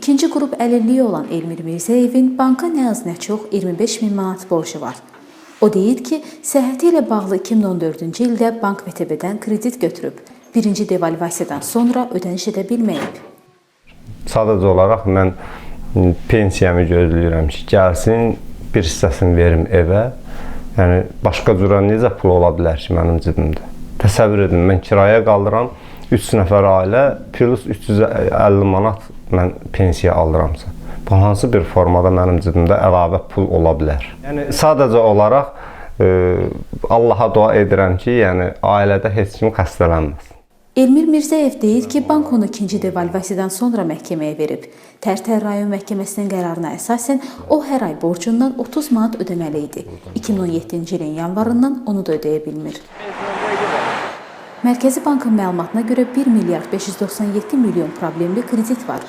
İkinci qrup əlilliyi olan Elmir Mirzəyevin banka nə az nə çox 25 min manat borcu var. O deyir ki, səhhəti ilə bağlı 2014-cü ildə bank VTB-dən kredit götürüb. Birinci devalvasiyadan sonra ödəniş edə bilməyib. Sadəcə olaraq mən pensiyamı gözləyirəm ki, gəlsin, bir hissəsini verim evə. Yəni, başqa cürə necə pul ola bilər ki, mənim cibimdə? Təsəvvür edin, mən kiraya qalıram, 3 nəfər ailə, plus 350 manat mən pensiya alıramsa. Bu hansı bir formada mənim cibimdə əlavə pul ola bilər? Yəni, sadəcə olaraq Allaha dua edirəm ki, yəni, ailədə heç kim xəstələnməsin. Elmir Mirzəyev deyir ki, bank onu ikinci devalvasiyadan sonra məhkəməyə verib. Tərtər rayon məhkəməsinin qərarına əsasən o hər ay borcundan 30 manat ödəməli idi. 2017-ci ilin yanvarından onu da ödəyə bilmir. Mərkəzi Bankın məlumatına görə 1 milyard 597 milyon problemli kredit var.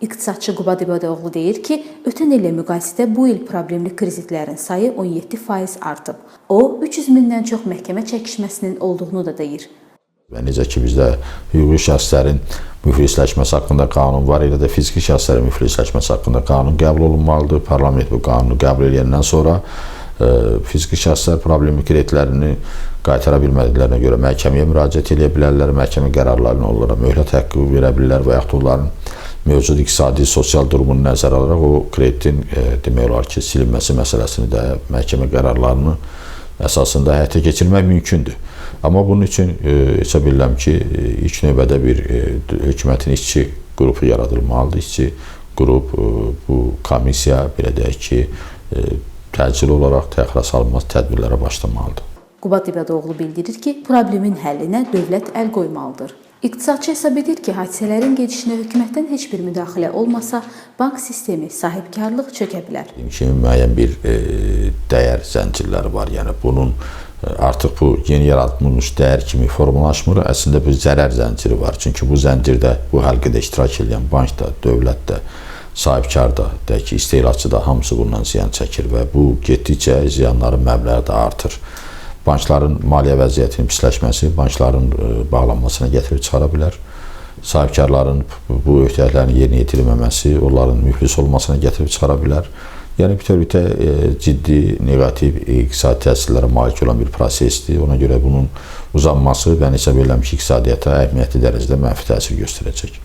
İqtisadçı Qubad İbadoğlu deyir ki, ötən illə müqayisədə bu il problemli kreditlərin sayı 17% artıb. O, 300 mindən çox məhkəmə çəkişməsinin olduğunu da deyir. Və necə ki, bizdə hüquqi şəxslərin müflisləşməsi haqqında qanun var, elə də fiziki şəxslərin müflisləşməsi haqqında qanun qəbul olunmalıdır. Parlament bu qanunu qəbul edəndən sonra fiziki şəxslər problemli kreditlərini qaytara bilmədiklərinə görə məhkəməyə müraciət edə bilərlər, məhkəmə qərarlarını onlara möhlət haqqı verə bilirlər və yaxud onların mövcud iqtisadi, sosial durumunu nəzərə alaraq o kreditin demək olar ki, silinməsi məsələsini də məhkəmə qərarlarını əsasında həyata keçirmək mümkündür. Amma bunun üçün hesab edirəm ki, ilk növbədə bir hökumətin işçi qrupu yaradılmalıdır. İşçi qrup, bu komissiya, belə deyək ki, təcili olaraq təxirə salınmaz tədbirlərə başlamalıdır. Qubad İbadoğlu bildirir ki, problemin həllinə dövlət əl qoymalıdır. İqtisadçı hesab edir ki, hadisələrin gedişinə hökumətdən heç bir müdaxilə olmasa, bank sistemi, sahibkarlıq çökə bilər. Kimi müəyyən bir dəyər zəncirləri var. Yəni bunun artıq bu yeni yaratılmış dəyər kimi formalaşmır. Əslində bir zərər zənciri var. Çünki bu zəncirdə bu həlqədə iştirak edən bank da, dövlət də, sahibkar da, istehlakçı da hamısı bundan ziyan çəkir və bu getdikcə ziyanların məbləği də artır. Bankların maliyyə vəziyyətinin pisləşməsi, bankların bağlanmasına gətirib çıxara bilər. Sahibkarların bu öhdəliklərin yerinə yetirilməməsi, onların müflis olmasına gətirib çıxara bilər. Yəni, bütövlükdə ciddi, negativ iqtisadi təsirlərə malik olan bir prosesdir. Ona görə bunun uzanması, mən hesab edirəm ki, iqtisadiyyata əhəmiyyətli dərəcədə mənfi təsir göstərəcək.